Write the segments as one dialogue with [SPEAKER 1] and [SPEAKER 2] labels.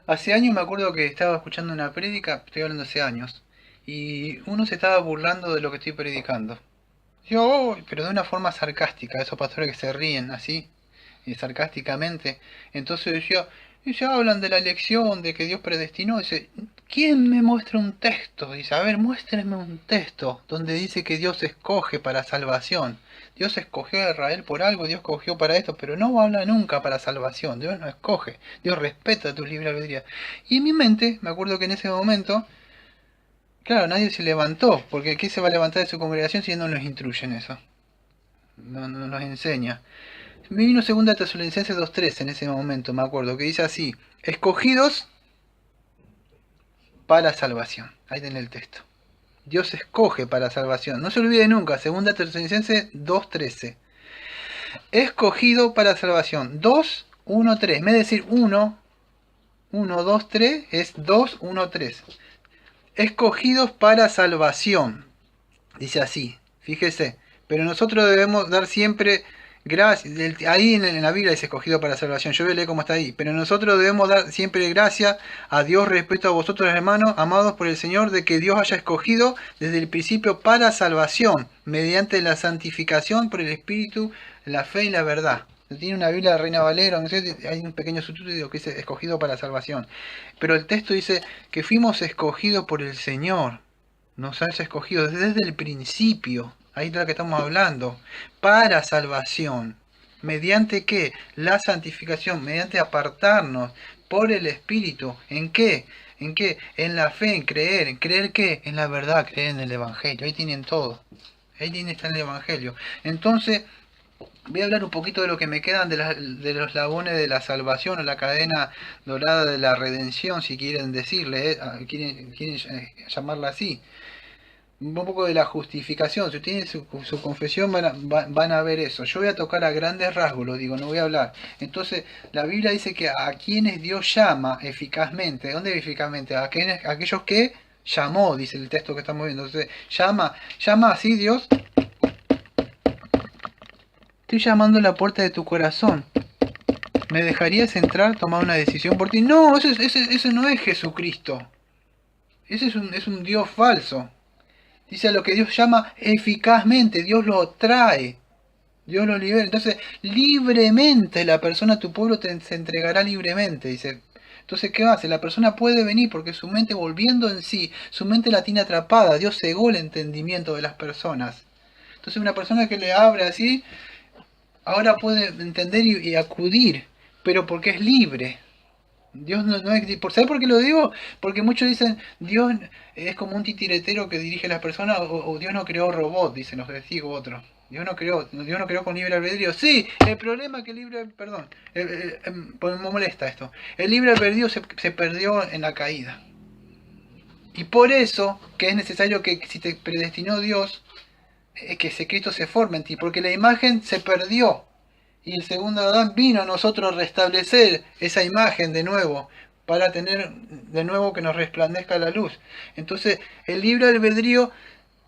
[SPEAKER 1] Hace años me acuerdo que estaba escuchando una prédica, estoy hablando hace años, y uno se estaba burlando de lo que estoy predicando. Yo, "Oh", pero de una forma sarcástica, esos pastores que se ríen así, y sarcásticamente. Entonces ellos hablan de la elección, de que Dios predestinó. Dice, ¿quién me muestra un texto? Dice, a ver, muéstrenme un texto donde dice que Dios escoge para salvación. Dios escogió a Israel por algo, Dios escogió para esto, pero no habla nunca para salvación. Dios no escoge, Dios respeta tu libre albedrío. Y en mi mente, me acuerdo que en ese momento, claro, nadie se levantó, porque ¿qué se va a levantar de su congregación si no nos instruye en eso? No nos enseña. Me vino segunda Tesalonicenses 2:13 en ese momento, me acuerdo, que dice así, escogidos para salvación. Ahí tiene el texto. Dios escoge para salvación. No se olvide nunca, segunda Tesalonicenses 2:13. Escogido para salvación. 2, 1, 3. En vez de decir 1, 1, 2, 3, es 2, 1, 3. Escogidos para salvación. Dice así, fíjese. Pero nosotros debemos dar siempre gracias. Ahí en la Biblia dice escogido para salvación. Yo voy a leer cómo está ahí. Pero nosotros debemos dar siempre gracias a Dios respecto a vosotros, hermanos, amados por el Señor, de que Dios haya escogido desde el principio para salvación, mediante la santificación por el Espíritu, la fe y la verdad. Tiene una Biblia de Reina Valera, no sé, hay un pequeño subtítulo que dice escogido para salvación. Pero el texto dice que fuimos escogidos por el Señor. Nos haya escogido desde el principio, ahí de lo que estamos hablando, para salvación. ¿Mediante qué? La santificación, mediante apartarnos por el Espíritu. ¿En qué? ¿En qué? En la fe, en creer. ¿En creer qué? En la verdad, creer en el Evangelio. Ahí tienen todo. Ahí está el Evangelio. Entonces, voy a hablar un poquito de lo que me quedan de los labones de la salvación o la cadena dorada de la redención, si quieren decirle, quieren llamarla así. Un poco de la justificación. Si tienen su confesión van a ver eso. Yo voy a tocar a grandes rasgos, lo digo, no voy a hablar. Entonces, la Biblia dice que a quienes Dios llama eficazmente. ¿Dónde eficazmente? A aquellos que llamó, dice el texto que estamos viendo. Entonces, llama así Dios. Estoy llamando a la puerta de tu corazón. ¿Me dejarías entrar, tomar una decisión por ti? No, ese no es Jesucristo. Ese es un Dios falso. Dice a lo que Dios llama eficazmente, Dios lo trae, Dios lo libera. Entonces, libremente la persona, tu pueblo se entregará libremente, dice. Entonces, ¿qué hace? La persona puede venir porque su mente volviendo en sí, su mente la tiene atrapada, Dios cegó el entendimiento de las personas. Entonces, una persona que le abre así, ahora puede entender y acudir, pero porque es libre. Dios no es... ¿Sabes por qué lo digo? Porque muchos dicen, Dios es como un titiretero que dirige a las personas, o Dios no creó robots, dicen los testigos otros. Dios no creó con libre albedrío. Sí, el problema es que el libre, perdón, pues me molesta esto. El libre albedrío se perdió en la caída. Y por eso que es necesario que si te predestinó Dios, que ese Cristo se forme en ti, porque la imagen se perdió. Y el segundo Adán vino a nosotros restablecer esa imagen de nuevo, para tener de nuevo que nos resplandezca la luz. Entonces, el libre albedrío,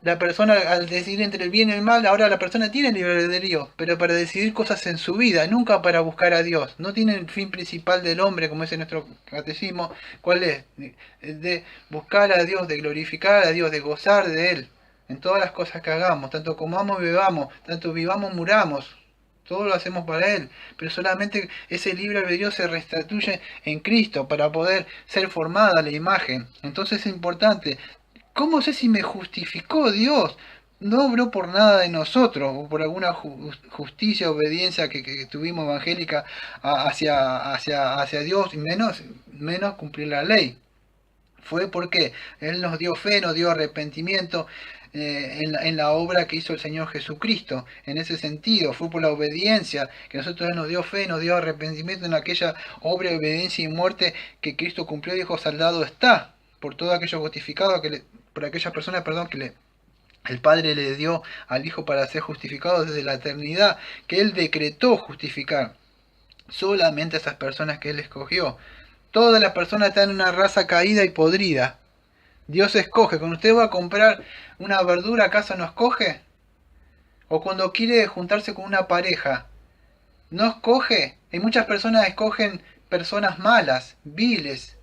[SPEAKER 1] la persona al decidir entre el bien y el mal, ahora la persona tiene libre albedrío, pero para decidir cosas en su vida, nunca para buscar a Dios. No tiene el fin principal del hombre, como es en nuestro catecismo, ¿cuál es? De buscar a Dios, de glorificar a Dios, de gozar de Él. En todas las cosas que hagamos, tanto comamos y bebamos, tanto vivamos, muramos, todo lo hacemos para Él, pero solamente ese libre albedrío se restituye en Cristo para poder ser formada la imagen. Entonces es importante. ¿Cómo sé si me justificó Dios? No obró por nada de nosotros, o por alguna justicia, obediencia que tuvimos evangélica hacia Dios, y menos cumplir la ley. Fue porque Él nos dio fe, nos dio arrepentimiento en la obra que hizo el Señor Jesucristo. En ese sentido, fue por la obediencia que nosotros Él nos dio fe, nos dio arrepentimiento en aquella obra de obediencia y muerte que Cristo cumplió y dijo, saldado está, por todo aquello justificado, por aquellas personas, perdón, el Padre le dio al Hijo para ser justificado desde la eternidad, que Él decretó justificar solamente a esas personas que Él escogió. Todas las personas están en una raza caída y podrida. Dios escoge. Cuando usted va a comprar una verdura, ¿acaso no escoge? O cuando quiere juntarse con una pareja, ¿no escoge? Y muchas personas escogen personas malas, viles.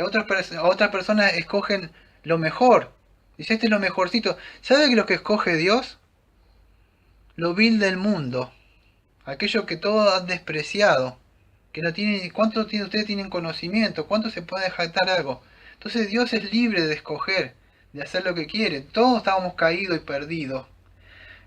[SPEAKER 1] Otras personas escogen lo mejor. Dice, este es lo mejorcito. ¿Sabe que lo que escoge Dios? Lo vil del mundo. Aquello que todos han despreciado. Que no tienen, ¿cuántos ustedes tienen conocimiento? ¿Cuántos se puede jactar algo? Entonces Dios es libre de escoger, de hacer lo que quiere. Todos estábamos caídos y perdidos.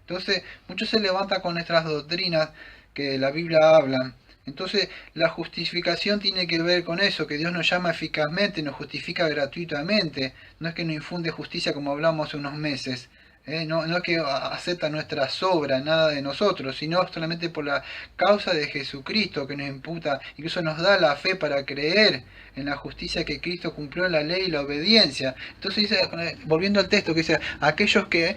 [SPEAKER 1] Entonces, muchos se levantan con nuestras doctrinas que la Biblia habla. Entonces, la justificación tiene que ver con eso, que Dios nos llama eficazmente, nos justifica gratuitamente. No es que nos infunde justicia como hablamos hace unos meses. No es que acepta nuestras obras, nada de nosotros, sino solamente por la causa de Jesucristo que nos imputa, incluso nos da la fe para creer en la justicia que Cristo cumplió en la ley y la obediencia. Entonces dice, volviendo al texto, que dice, aquellos que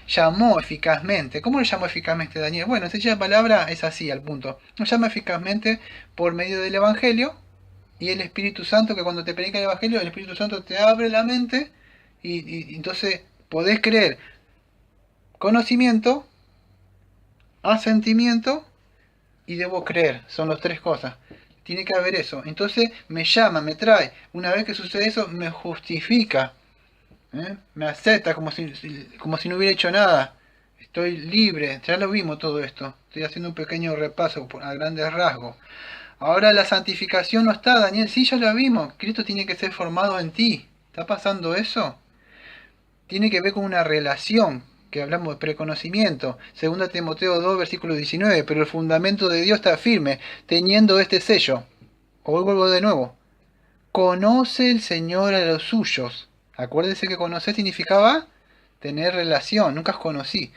[SPEAKER 1] llamó eficazmente. ¿Cómo le llamó eficazmente Daniel? Bueno, esa palabra es así, al punto. Nos llama eficazmente por medio del Evangelio y el Espíritu Santo, que cuando te predica el Evangelio, el Espíritu Santo te abre la mente y entonces podés creer. Conocimiento, asentimiento y debo creer. Son las tres cosas. Tiene que haber eso. Entonces me llama, me trae. Una vez que sucede eso, me justifica. Me acepta como si no hubiera hecho nada. Estoy libre. Ya lo vimos todo esto. Estoy haciendo un pequeño repaso a grandes rasgos. Ahora la santificación no está, Daniel. Sí, ya lo vimos. Cristo tiene que ser formado en ti. ¿Está pasando eso? Tiene que ver con una relación, que hablamos de preconocimiento. 2 Timoteo 2, versículo 19. Pero el fundamento de Dios está firme, teniendo este sello. Hoy vuelvo de nuevo. Conoce el Señor a los suyos. Acuérdese que conocer significaba tener relación. Nunca os conocí.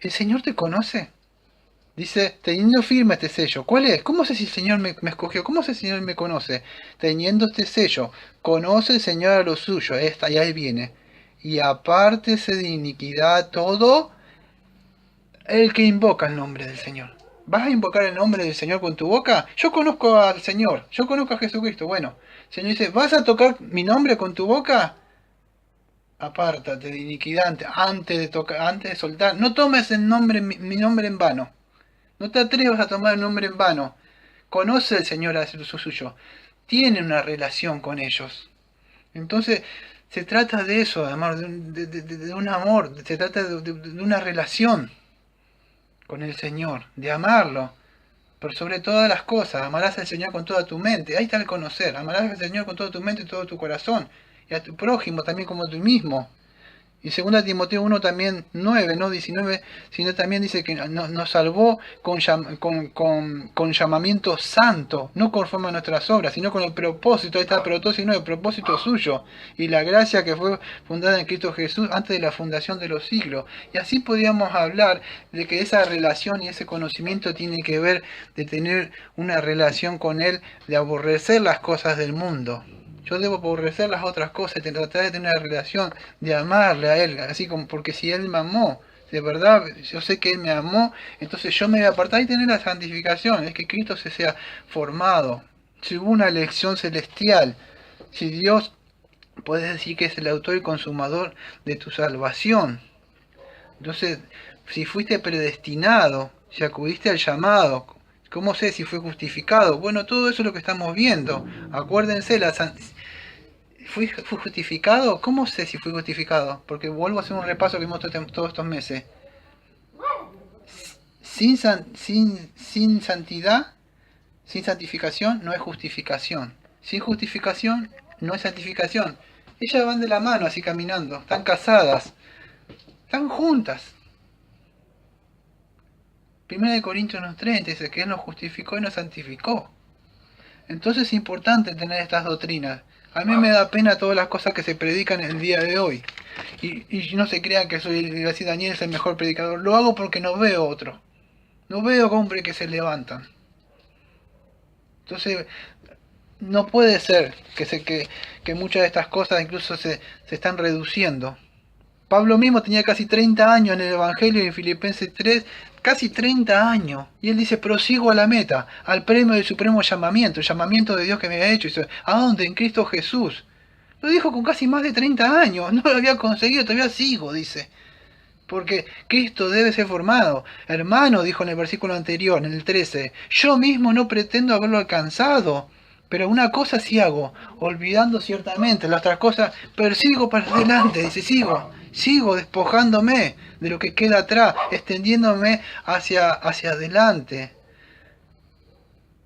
[SPEAKER 1] ¿El Señor te conoce? Dice, teniendo firme este sello. ¿Cuál es? ¿Cómo sé si el Señor me escogió? ¿Cómo sé si el Señor me conoce? Teniendo este sello. Conoce el Señor a los suyos. Y ahí viene. Y apártese de iniquidad todo el que invoca el nombre del Señor. ¿Vas a invocar el nombre del Señor con tu boca? Yo conozco al Señor, yo conozco a Jesucristo. Bueno, el Señor dice, ¿vas a tocar mi nombre con tu boca? Apártate de iniquidad antes de soltar. No tomes el nombre, mi nombre en vano. No te atrevas a tomar el nombre en vano. Conoce el Señor a su suyo. Tiene una relación con ellos. Entonces, se trata de eso, amor, de un amor, se trata de una relación con el Señor, de amarlo, pero sobre todas las cosas, amarás al Señor con toda tu mente, ahí está el conocer, amarás al Señor con toda tu mente y todo tu corazón, y a tu prójimo también como tú mismo. Y 2 Timoteo 1 también 9, no 19, sino también dice que nos salvó con llamamiento santo, no conforme a nuestras obras, sino con el propósito, ahí está el propósito, el propósito suyo, y la gracia que fue fundada en Cristo Jesús antes de la fundación de los siglos. Y así podríamos hablar de que esa relación y ese conocimiento tiene que ver de tener una relación con Él, de aborrecer las cosas del mundo. Yo debo aborrecer las otras cosas y tratar de tener una relación, de amarle a Él, así como porque si Él me amó, de verdad, yo sé que Él me amó, entonces yo me voy a apartar y tener la santificación, es que Cristo se sea formado. Si hubo una elección celestial, si Dios, puedes decir que es el autor y consumador de tu salvación. Entonces, si fuiste predestinado, si acudiste al llamado, ¿cómo sé si fue justificado? Bueno, todo eso es lo que estamos viendo. Acuérdense, ¿fui justificado? ¿Cómo sé si fui justificado? Porque vuelvo a hacer un repaso que hemos hecho todos estos meses. Sin santidad, sin santificación, no es justificación. Sin justificación, no es santificación. Ellas van de la mano así caminando, están casadas, están juntas. 1 Corintios 30 dice que Él nos justificó y nos santificó. Entonces es importante tener estas doctrinas. A mí me da pena todas las cosas que se predican el día de hoy. Y no se crean que soy, así Daniel es el mejor predicador. Lo hago porque no veo otro. No veo hombres que se levantan. Entonces, no puede ser que muchas de estas cosas incluso se están reduciendo. Pablo mismo tenía casi 30 años en el Evangelio y en Filipenses 3, casi 30 años. Y él dice, prosigo a la meta, al premio del supremo llamamiento, el llamamiento de Dios que me había hecho. Y dice, ¿a dónde? En Cristo Jesús. Lo dijo con casi más de 30 años, no lo había conseguido, todavía sigo, dice. Porque Cristo debe ser formado. Hermano, dijo en el versículo anterior, en el 13, yo mismo no pretendo haberlo alcanzado, Pero una cosa sí hago, olvidando ciertamente, las otras cosas persigo para adelante, dice, sigo despojándome de lo que queda atrás, extendiéndome hacia adelante.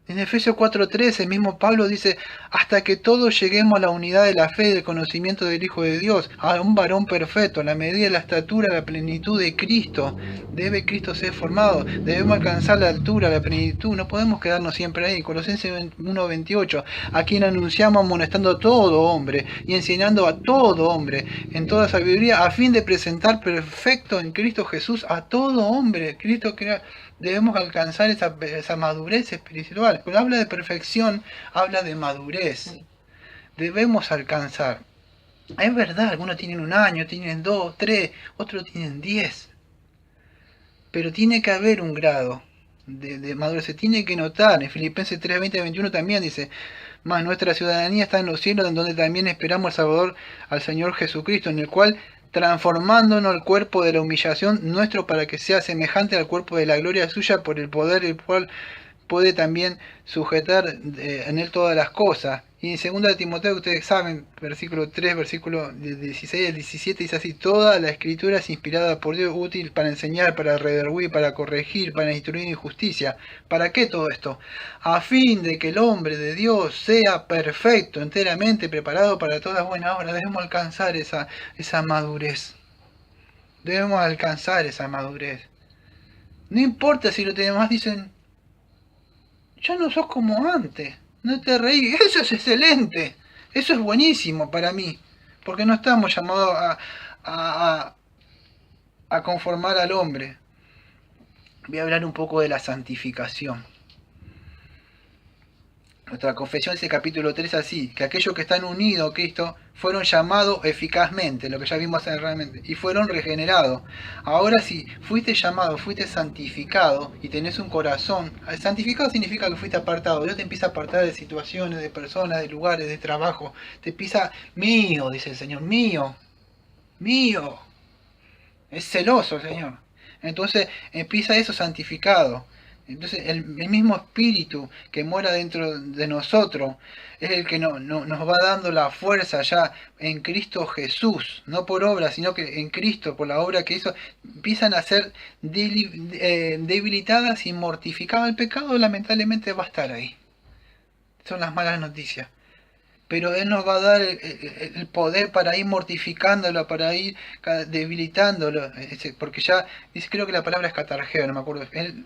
[SPEAKER 1] En Efesios 4:13, el mismo Pablo dice, hasta que todos lleguemos a la unidad de la fe y del conocimiento del Hijo de Dios, a un varón perfecto, a la medida de la estatura, la plenitud de Cristo. Debe Cristo ser formado, debemos alcanzar la altura, la plenitud, no podemos quedarnos siempre ahí. Colosenses 1:28, a quien anunciamos amonestando a todo hombre y enseñando a todo hombre en toda sabiduría, a fin de presentar perfecto en Cristo Jesús a todo hombre. Cristo crea. Debemos alcanzar esa madurez espiritual. Cuando habla de perfección, habla de madurez. Debemos alcanzar. Es verdad, algunos tienen 1 año, tienen 2, 3, otros tienen 10. Pero tiene que haber un grado de madurez. Se tiene que notar. En Filipenses 3, 20 y 21 también dice, más nuestra ciudadanía está en los cielos, en donde también esperamos al Salvador, al Señor Jesucristo, en el cual transformándonos el cuerpo de la humillación nuestro para que sea semejante al cuerpo de la gloria suya por el poder el cual puede también sujetar en él todas las cosas. Y en 2 de Timoteo, ustedes saben, versículo 3, versículo 16 al 17, dice así, toda la escritura es inspirada por Dios, útil para enseñar, para redarguir, para corregir, para instruir en justicia. ¿Para qué todo esto? A fin de que el hombre de Dios sea perfecto, enteramente preparado para todas buenas obras. Debemos alcanzar esa madurez. Debemos alcanzar esa madurez. No importa si los demás dicen, ya no sos como antes, no te reí, eso es excelente, eso es buenísimo para mí, porque no estamos llamados a conformar al hombre. Voy a hablar un poco de la santificación. Nuestra confesión dice capítulo 3 así, que aquellos que están unidos a Cristo fueron llamados eficazmente, lo que ya vimos realmente, y fueron regenerados. Ahora sí, fuiste llamado, fuiste santificado y tenés un corazón. Santificado significa que fuiste apartado. Dios te empieza a apartar de situaciones, de personas, de lugares, de trabajo. Te empieza, mío, dice el Señor, mío, mío. Es celoso el Señor. Entonces empieza eso santificado. Entonces el mismo espíritu que mora dentro de nosotros es el que nos va dando la fuerza ya en Cristo Jesús, no por obra, sino que en Cristo, por la obra que hizo, empiezan a ser debilitadas y mortificadas. El pecado lamentablemente va a estar ahí. Son las malas noticias. Pero Él nos va a dar el poder para ir mortificándolo, para ir debilitándolo, porque ya, dice, creo que la palabra es catargeo, no me acuerdo, Él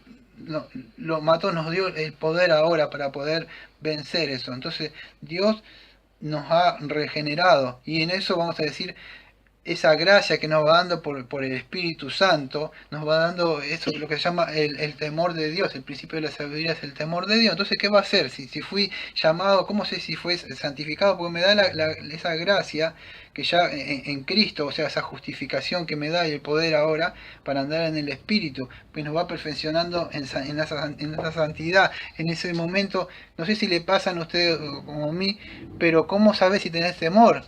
[SPEAKER 1] lo mató, nos dio el poder ahora para poder vencer eso. Entonces Dios nos ha regenerado y en eso vamos a decir, esa gracia que nos va dando por el Espíritu Santo, nos va dando eso, lo que se llama el temor de Dios. El principio de la sabiduría es el temor de Dios. Entonces, ¿qué va a hacer? Si fui llamado, ¿cómo sé si fue santificado? Porque me da esa gracia que ya en Cristo, o sea, esa justificación que me da y el poder ahora para andar en el Espíritu, pues nos va perfeccionando en esa santidad. En ese momento, no sé si le pasan a ustedes como a mí, pero ¿cómo sabes si tenés temor?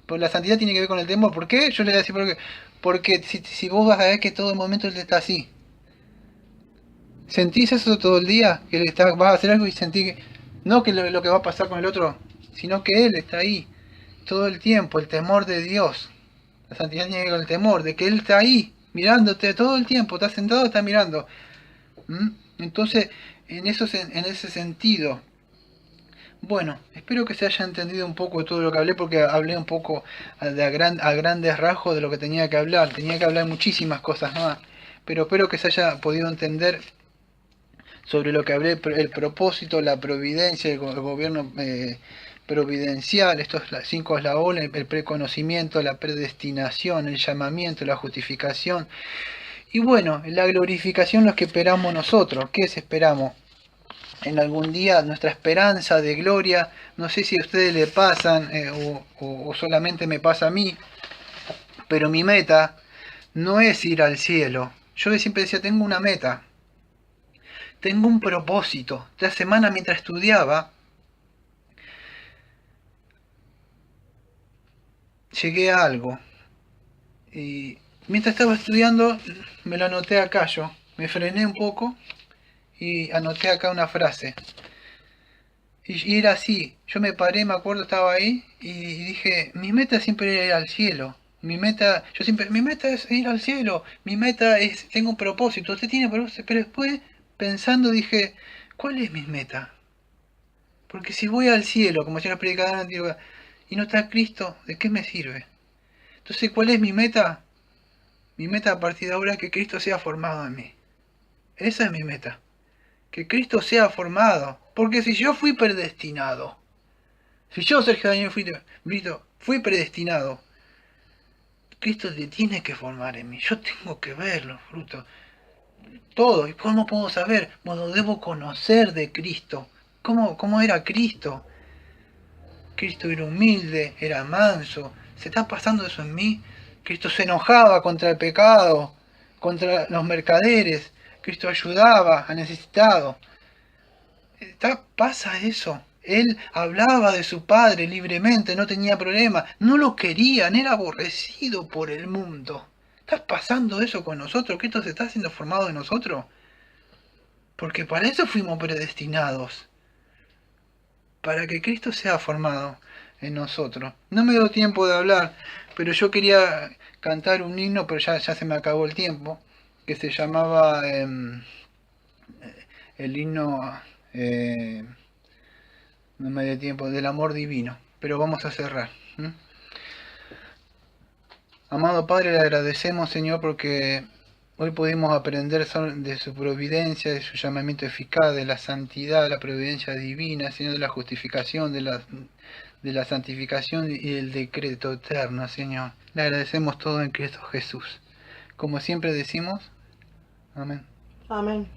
[SPEAKER 1] Pues la santidad tiene que ver con el temor. ¿Por qué? Yo le voy a decir por qué. Porque si vos vas a ver que todo el momento él está así. ¿Sentís eso todo el día? Que vas a hacer algo y sentís que... No que lo que va a pasar con el otro, sino que él está ahí. Todo el tiempo, el temor de Dios. La santidad tiene que ver con el temor, de que él está ahí, mirándote todo el tiempo. Está sentado, está mirando. Entonces, en ese sentido... Bueno, espero que se haya entendido un poco de todo lo que hablé, porque hablé un poco a grandes rasgos de lo que tenía que hablar. Tenía que hablar muchísimas cosas más, pero espero que se haya podido entender sobre lo que hablé, el propósito, la providencia, el gobierno providencial, estos 5 eslabones, el preconocimiento, la predestinación, el llamamiento, la justificación. Y bueno, la glorificación, lo que esperamos nosotros. ¿Qué es esperamos? En algún día nuestra esperanza de gloria, no sé si a ustedes le pasan o solamente me pasa a mí, pero mi meta no es ir al cielo. Yo siempre decía, tengo una meta, tengo un propósito. Esta semana mientras estudiaba, llegué a algo. Y mientras estaba estudiando, me lo anoté acá yo. Me frené un poco y anoté acá una frase. Y era así, yo me paré, me acuerdo, estaba ahí y dije, mi meta siempre era ir al cielo. Mi meta es ir al cielo, mi meta es, tengo un propósito, usted tiene propósito, pero después, pensando, dije, ¿cuál es mi meta? Porque si voy al cielo, como decía la predicadora antigua, y no está Cristo, ¿de qué me sirve? Entonces, ¿cuál es mi meta? Mi meta a partir de ahora es que Cristo sea formado en mí. Esa es mi meta. Que Cristo sea formado. Porque si yo fui predestinado, si yo, Sergio Daniel, fui predestinado, Cristo te tiene que formar en mí. Yo tengo que ver los frutos. Todo. ¿Y cómo puedo saber? Bueno, debo conocer de Cristo. ¿Cómo era Cristo? Cristo era humilde, era manso. ¿Se está pasando eso en mí? Cristo se enojaba contra el pecado, contra los mercaderes. Cristo ayudaba a necesitados. Pasa eso. Él hablaba de su padre libremente, no tenía problema. No lo querían, era aborrecido por el mundo. ¿Está pasando eso con nosotros? ¿Cristo se está haciendo formado en nosotros? Porque para eso fuimos predestinados. Para que Cristo sea formado en nosotros. No me dio tiempo de hablar, pero yo quería cantar un himno, pero ya se me acabó el tiempo, que se llamaba el himno, no me dio tiempo, del amor divino. Pero vamos a cerrar. Amado Padre, le agradecemos, Señor, porque hoy pudimos aprender de su providencia, de su llamamiento eficaz, de la santidad, de la providencia divina, Señor, de la justificación, de la santificación y el decreto eterno, Señor. Le agradecemos todo en Cristo Jesús. Como siempre decimos, amén.
[SPEAKER 2] Amén.